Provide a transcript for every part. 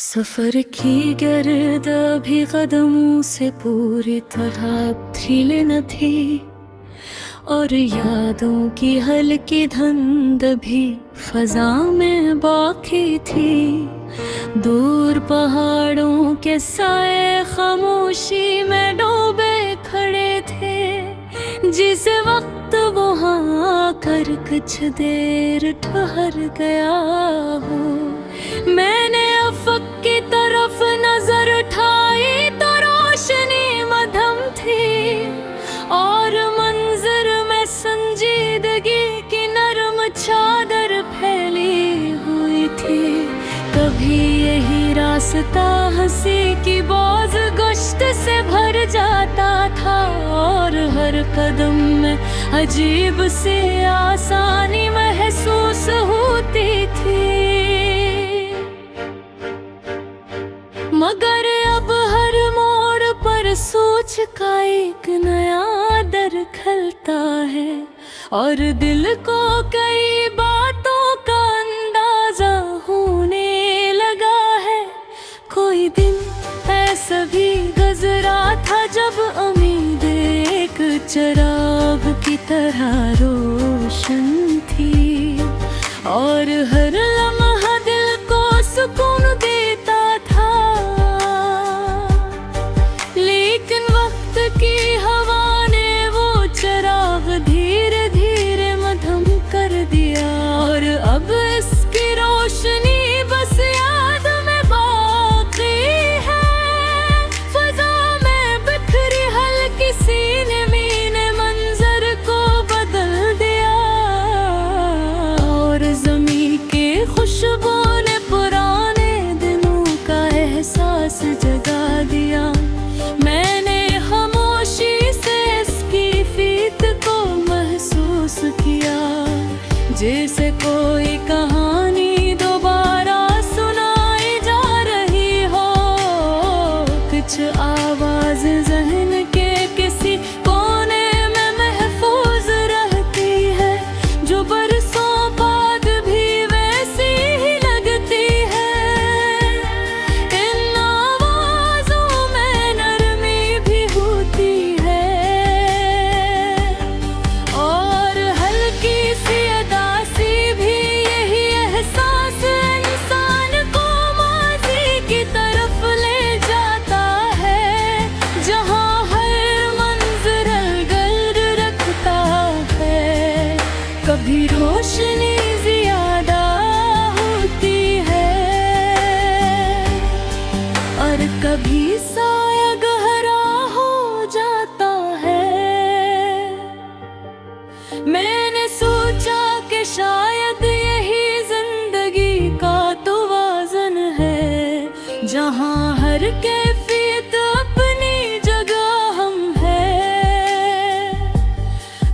सफर की गर्द भी कदमों से पूरी तरह ढीले न थी, और यादों की हल्की धुंध भी फजा में बाकी थी। दूर पहाड़ों के साए खामोशी में डूबे खड़े थे, जिस वक्त वहाँ आकर कुछ देर ठहर गया हो। मैंने अफक की तरफ नजर उठाई तो रोशनी मध्यम थी, और मंजर में संजीदगी की नरम चादर फैली हुई थी। कभी यही रास्ता हंसी की बोझ गोश्त से भर जाता था, और हर कदम में अजीब सी आसानी महसूस होती थी। मगर अब हर मोड़ पर सोच का एक नया दर खलता है, और दिल को कई बातों का अंदाजा होने लगा है। कोई दिन ऐसा भी गुजरा था जब उम्मीद एक चिराग की तरह रोशन थी, और हर लम्हा दिल को सुकून देता था। लेकिन वक्त की हवा ने वो चिराग धीरे धीरे मध्यम कर दिया, और अब इसकी रोशनी बस याद में बाकी है। फजा में बिखरी हल्की सी नमी ने मंजर को बदल दिया, और ज़मीं के खुशबू ने पुराने दिनों का एहसास जगा दिया। मैंने खामोशी से इसकी फीत को महसूस किया, जैसे कोई कहानी दोबारा सुनाई जा रही हो। कुछ आवाज ज़हन के किसी कोने में महफूज रहती है, जो बरसों बाद भी वैसी ही लगती है। इन आवाज़ों में नरमी भी होती है, और हल्की सी उदासी भी। यही एहसास इंसान को माज़ी की तरफ ले जाता है, जहाँ हर मंज़र अलग रखता है। कभी रोशनी ज़्यादा होती है, और कभी साया गहरा हो जाता है। मैंने सोचा कि शायद यही जिंदगी का तो वाज़न है, जहाँ हर कैफियत अपनी जगह हम है।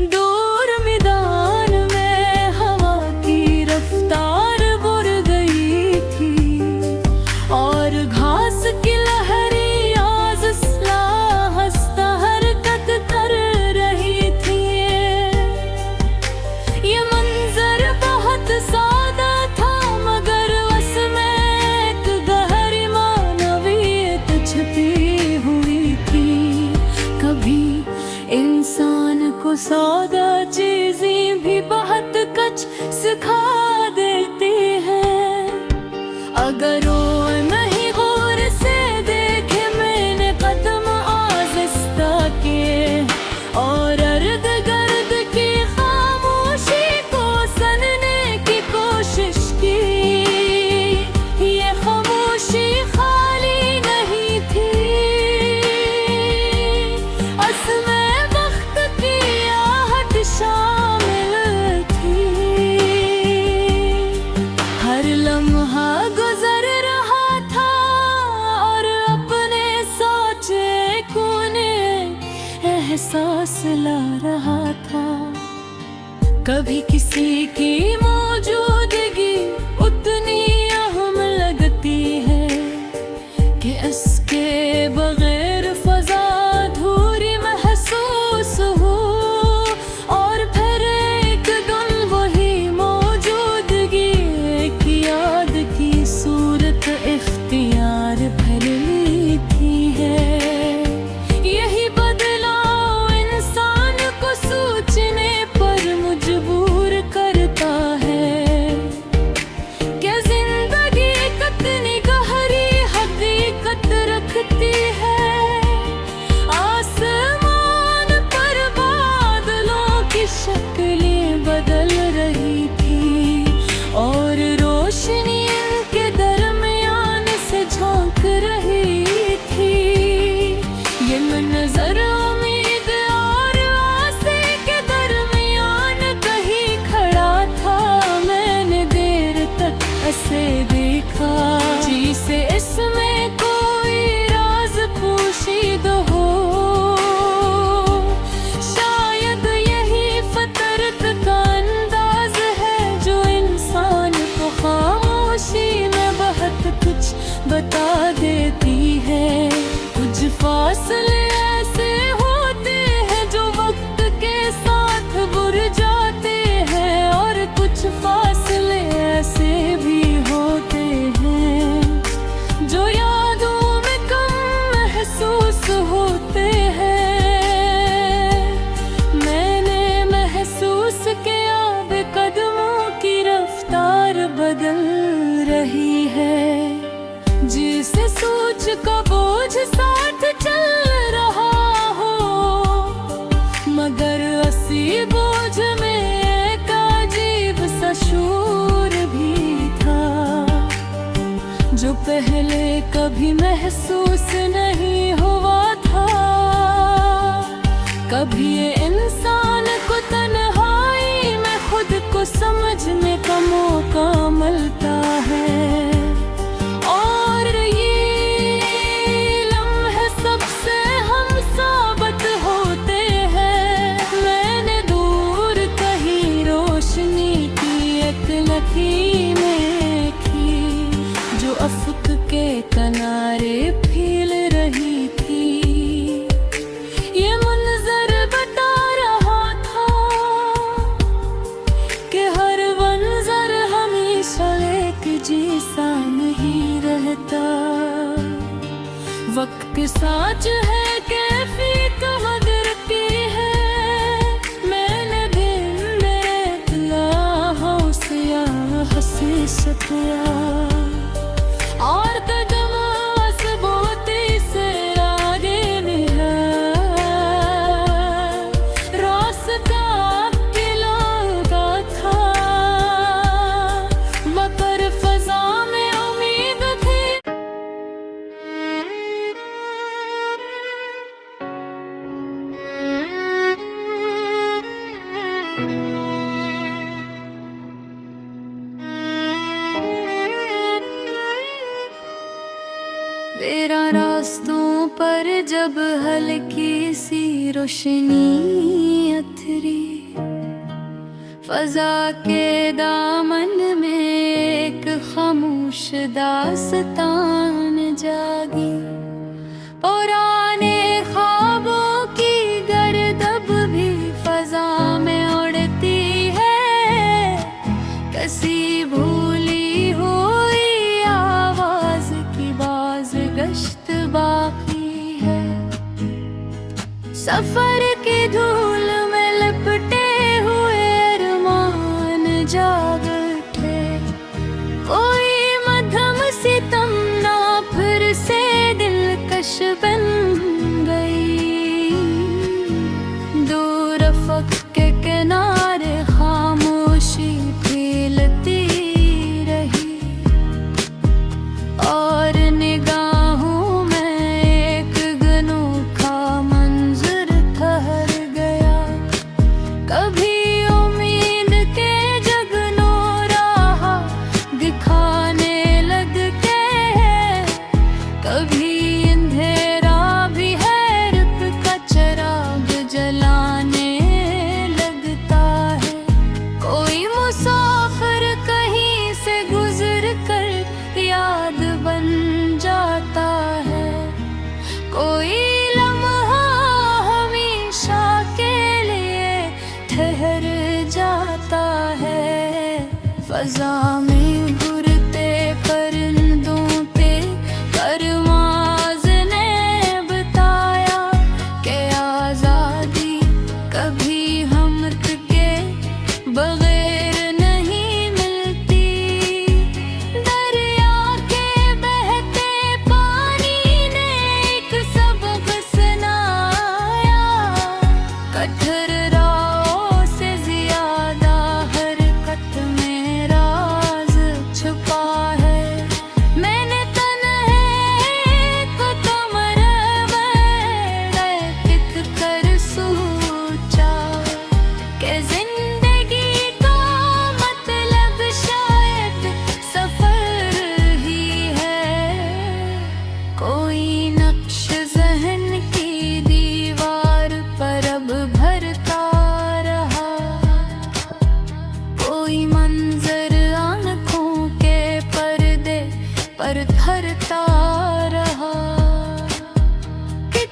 दूर मैदान में हवा की रफ्तार बढ़ गई थी, और घास की लहरी आज हंसता हरकत कर रही थी। ये मंजर बहुत सादा था, मगर उसमें एक गहरी मानवियत छिपी हुई थी। कभी इंसान को सादा चीजें भी बहुत कुछ सिखा देती हैं, अगर वो नहीं गौर से देखे। मैंने कदम आहिस्ता किए, और अर्द गर्द की खामोशी को सुनने की कोशिश की। ये खामोशी खाली नहीं थी, उसमें वक्त की आहट शामिल थी। हर लम्हा गुजर रहा था, और अपने सोचे कोने एहसास ला रहा था। कभी किसी की मौजूदगी उतनी अहम लगती है, कि इसके बगैर फजा अधूरी महसूस हो। और फिर एक दिन वही मौजूदगी एक याद की सूरत इख्तियार बता देती है। कुछ फासले ऐसे होते हैं जो वक्त के साथ बुर जाते हैं, और कुछ फासले ऐसे भी होते हैं जो यादों में कम महसूस होते हैं। मैंने महसूस किया अब कदमों की रफ्तार बदल रही है। जिसे सोच का बोझ साथ चल रहा हो, मगर असी बोझ में एक अजीब सा शूर भी था, जो पहले कभी महसूस नहीं हुआ था। कभी ये इंसान को तन्हाई में खुद को समझने का मौका मिलता है, और ये लम्हे सबसे हम साबित होते हैं। मैंने दूर कहीं रोशनी की एक लकीर में की, जो अफक के किनारे फैल रही थी। ये मंजर बता रहा था कि हर मंजर हमेशा एक जैसा नहीं रहता। वक्त साच है कैफियत मगर की है। मैंने दिन से हंसी सतिया, और कदम असबोती से आगे निहा। रास्ता अकेला का था, मगर फजा में उम्मीद थी। तेरा रास्तों पर जब हल्की सी रोशनी अथरी, फजा के दामन में एक खामोश दास्तान जागी। पुराने ख्वाबों की गर्दब भी फजा में उड़ती है। कसी भूली हुई आवाज की बाज गश्त बाकी है। सफर की धूल में लिपटे हुए अरमान जाग उठे। कोई मध्यम सितम ना फिर से दिलकश बन गई। दूर अफक के किनारे खामोशी फैलती रही, और निगाहों में एक अनोखा मंजर ठहर गया। कभी उम्मीद के जगनो राह दिखाने लग के, कभी अंधेरा भी हैरत का चिराग जलाने लगता है। कोई मुसाफिर कहीं से गुजर कर याद बन जाता है। कोई लम्हा हमेशा के लिए ठहर जाता है। फजा में उड़ते परिंदों पे परवान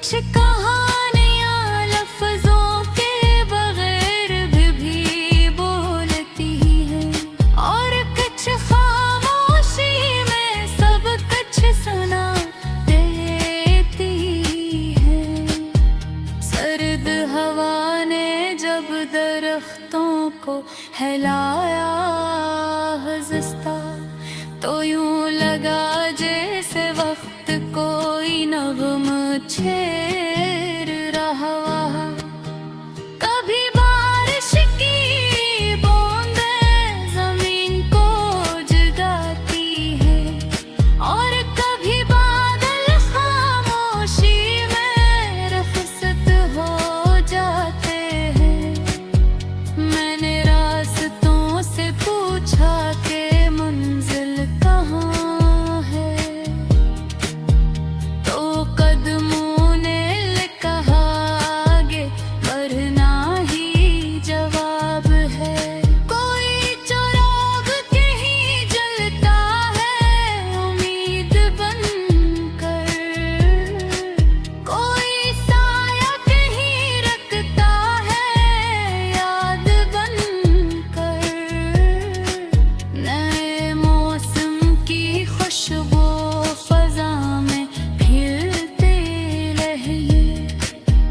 कुछ कहानियाँ लफ्जों के बगैर भी बोलती है, और कुछ खामोशी में सब कुछ सुना देती है। सर्द हवा ने जब दरख्तों को हिलाया हंसता, तो यूं लगा जैसे वक्त कोई नगम छेड़ रहा। कभी बारिश की बूंदें जमीन को जगाती है, और कभी बादल खामोशी में रुखसत हो जाते हैं। मैंने रास्तों से पूछा कि मंजिल कहाँ है, तो कदमों ने कहा आगे बढ़ना ही जवाब है। कोई चिराग कहीं जलता है उम्मीद बनकर, कोई साया कहीं रखता है याद बनकर। नए मौसम की खुशबू फजा में फैलते रहिए,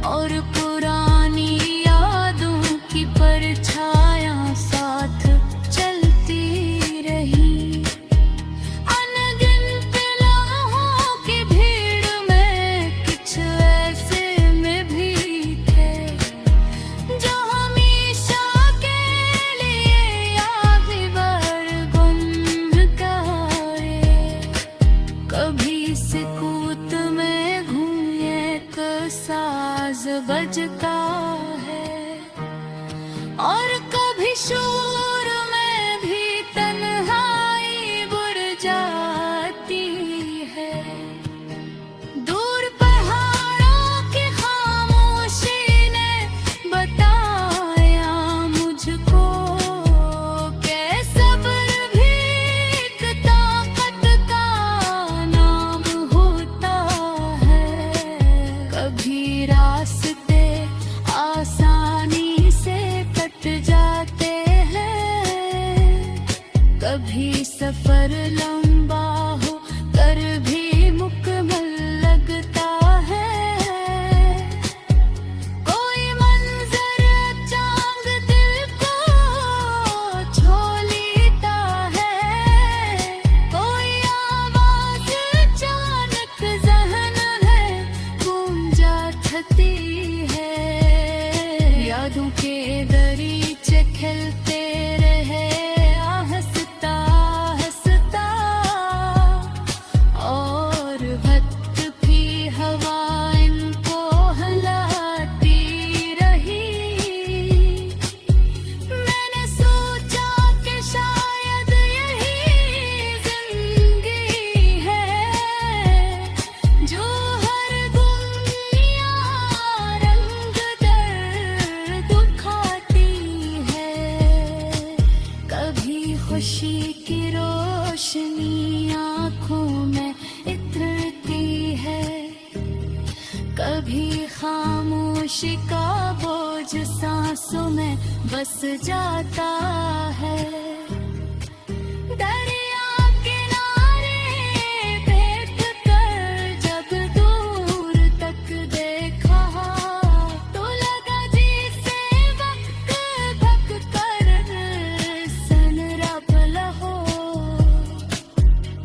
और पुरानी यादों की परछायां साथ चलती रही। अनगिनत लम्हों की भीड़ में कुछ ऐसे में भी थे, जो हमेशा के लिए यादगार गुम गए। कभी सुकूत में घूमे एक साज बजता है, और कभी शोर में भी तन्हाई बुझ जाती है। दूर पहाड़ों की खामोशी ने बताया मुझको कि सब्र भी एक ताकत का नाम होता है। कभी रास्ते आसानी से कट जाते हैं, कभी सफर लंबा हो कर भी मुकम्मल लगता है। कोई मंजर चांद दिल को छू लेता है, कोई आवाज अचानक ज़हन है गूंजा थती है। यादों के दरीचे खिलते रहे हंसता हंसता, और वक्त भी हवा इनको हिलाती रही। मैंने सोचा कि शायद यही जिंदगी है, जो हर दुनिया रंग दर्द दिखाती है। कभी खुशी की रोशनी आँखों में इतरती है, कभी खामोशी का बोझ सांसों में बस जाता है। दरिया किनारे बैठ कर जब दूर तक देखा, तो लगा जैसे वक्त धक कर सनरा हो।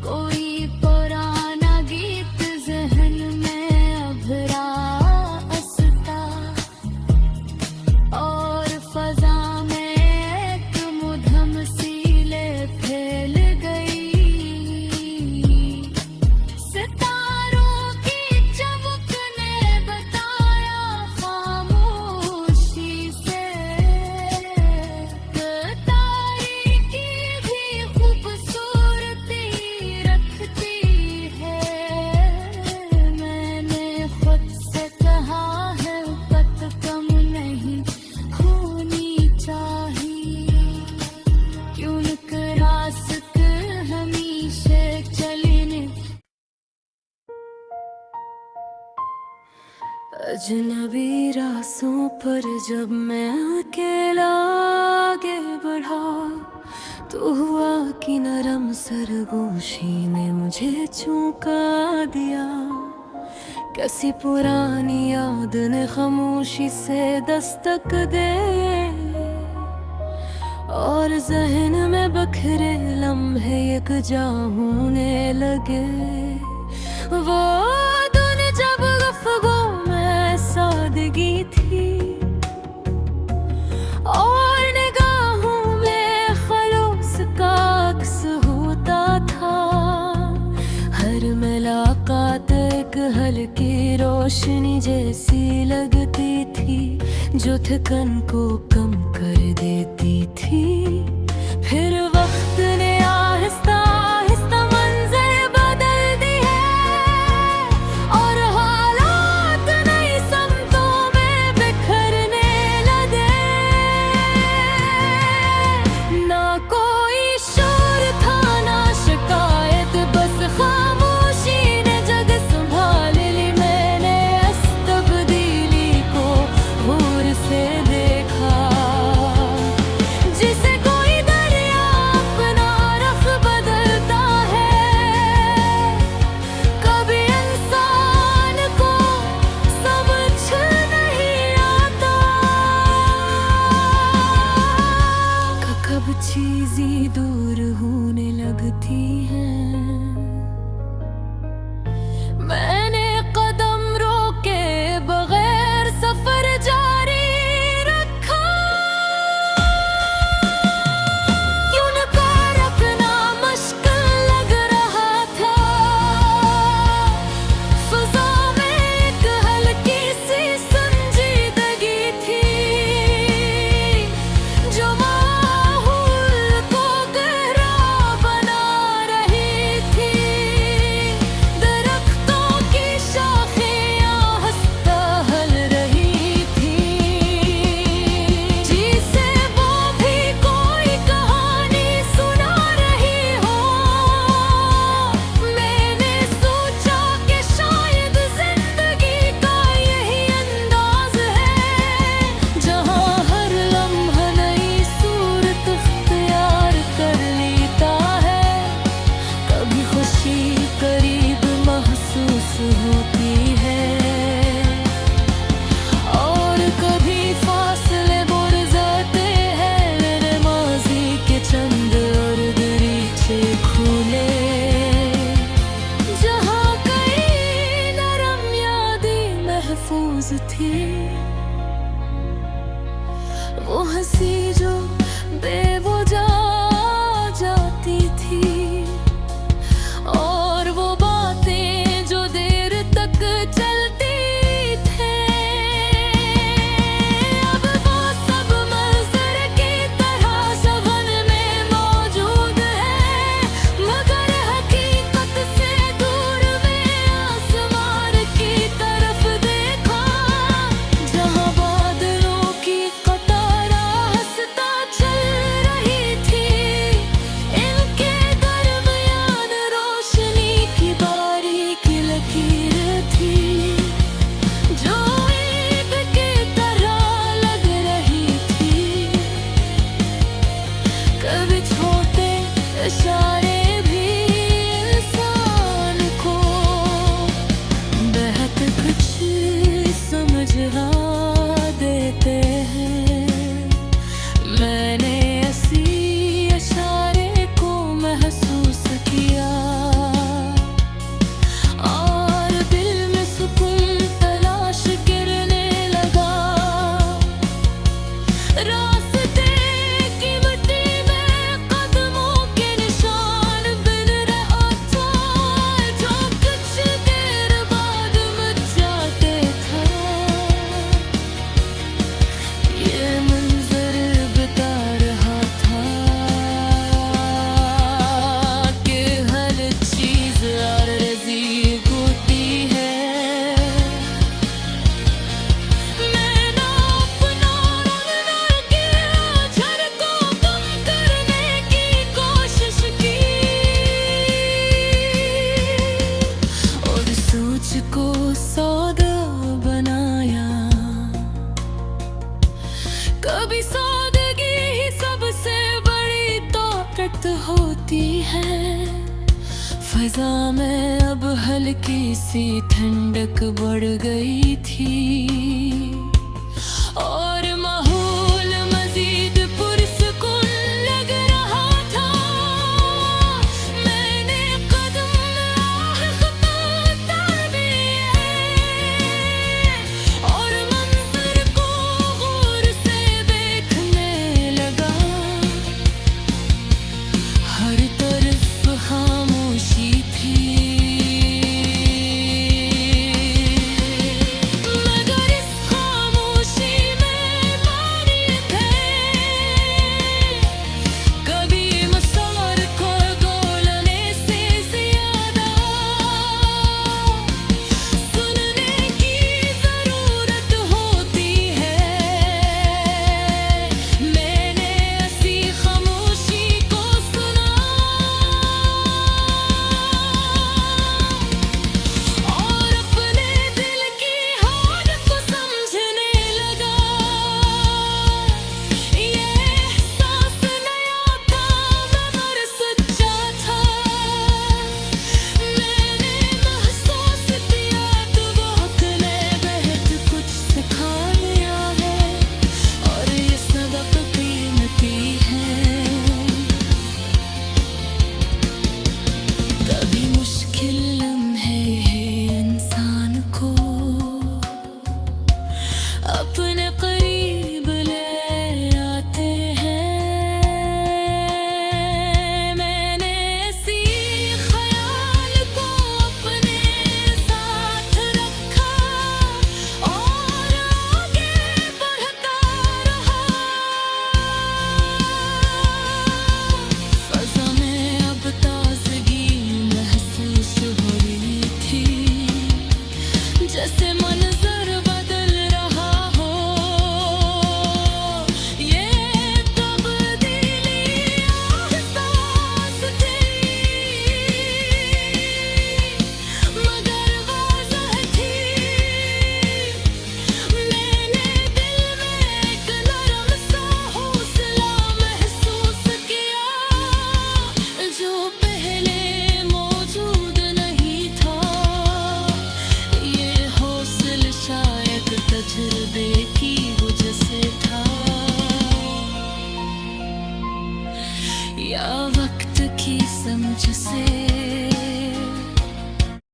कोई पुराना गीत जहन में अभरा हंसता, और फजा में एक मुधम सी अजनबी रास्तों पर जब मैं अकेला आगे बढ़ा, तो हुआ कि नरम सरगोशी ने मुझे चौंका दिया। कैसी पुरानी याद ने खामोशी से दस्तक दे, और जहन में बखरे लम्हे यकजा होने लगे। वो दिन जब गुफ्तगू में सादगी थी, और निगाहों में खलूस का अक्स होता था। हर मुलाकात एक हल्की रोशनी जैसी लगती थी, जो थकन को कम कर देती थी। फिर वक्त ने आहिस्ता आहिस्ता मंज़िल बदल दी है, और हालात नई समतों में बिखरने लगे। ना कोई शोर था ना शिकायत, बस खामोशी ने जग संभाल ली। मैंने इस तब्दीली को गौर से देखा, जिसे कोई दरिया अपना रुख बदलता है। कभी इंसान को समझ नहीं आता कि कब चीज़ें दूर होने लगती हैं। मैंने कदम रोके बगैर सफर जारी रखा, क्यों न कर अपना मुश्किल लग रहा था। फ़िज़ा में एक हल्की सी संजीदगी थी, जो माहौल को गहरा बना रही थी। दरख्तों की शाखें हंसता हल रही थी, जिसे वो भी कोई कहानी सुना रही हो। मैंने सोचा कि शायद जिंदगी का यही अंदाज है, जहाँ हर लम्हा नई सूरत इख्तियार कर लेता है। कभी खुशी करीब महसूस होती है, और कभी फासले बुर जाते हैं। मेरे माजी के चंद और दरीचे खुले, जहाँ कई नरम यादें महफूज थी। वो हंसी जो बेवजह जाती थी, और वो बातें जो देर तक चलती थे। अब वो सब मंज़र की तरह सवन में मौजूद है, मगर हकीकत से दूर में आसमान की तरफ देखा, जहाँ बादलों की कतारा हंसता चल रही थी। इनके दरमियान रोशनी की बारीक लकीर थी, जो ईद की तरह लग रही थी। कभी छोटे इशारे भी इंसान को बहुत कुछ समझा देते हैं। मैंने ऐसी इशारे को महसूस किया, और दिल में सुकून तलाश गिरने लगा। रास्ते की मिट्टी में कदमों के निशान बिन रहा था, जो कुछ देर बाद मिट जाते थे। ये मंजर बता रहा था कि हर चीज़ अर्ज़ी होती है। मैंने अपना रंग किया, झलकों कम करने की कोशिश की, और सोच को सौदा बना फिजा में अब हल्की सी ठंडक बढ़ गई थी और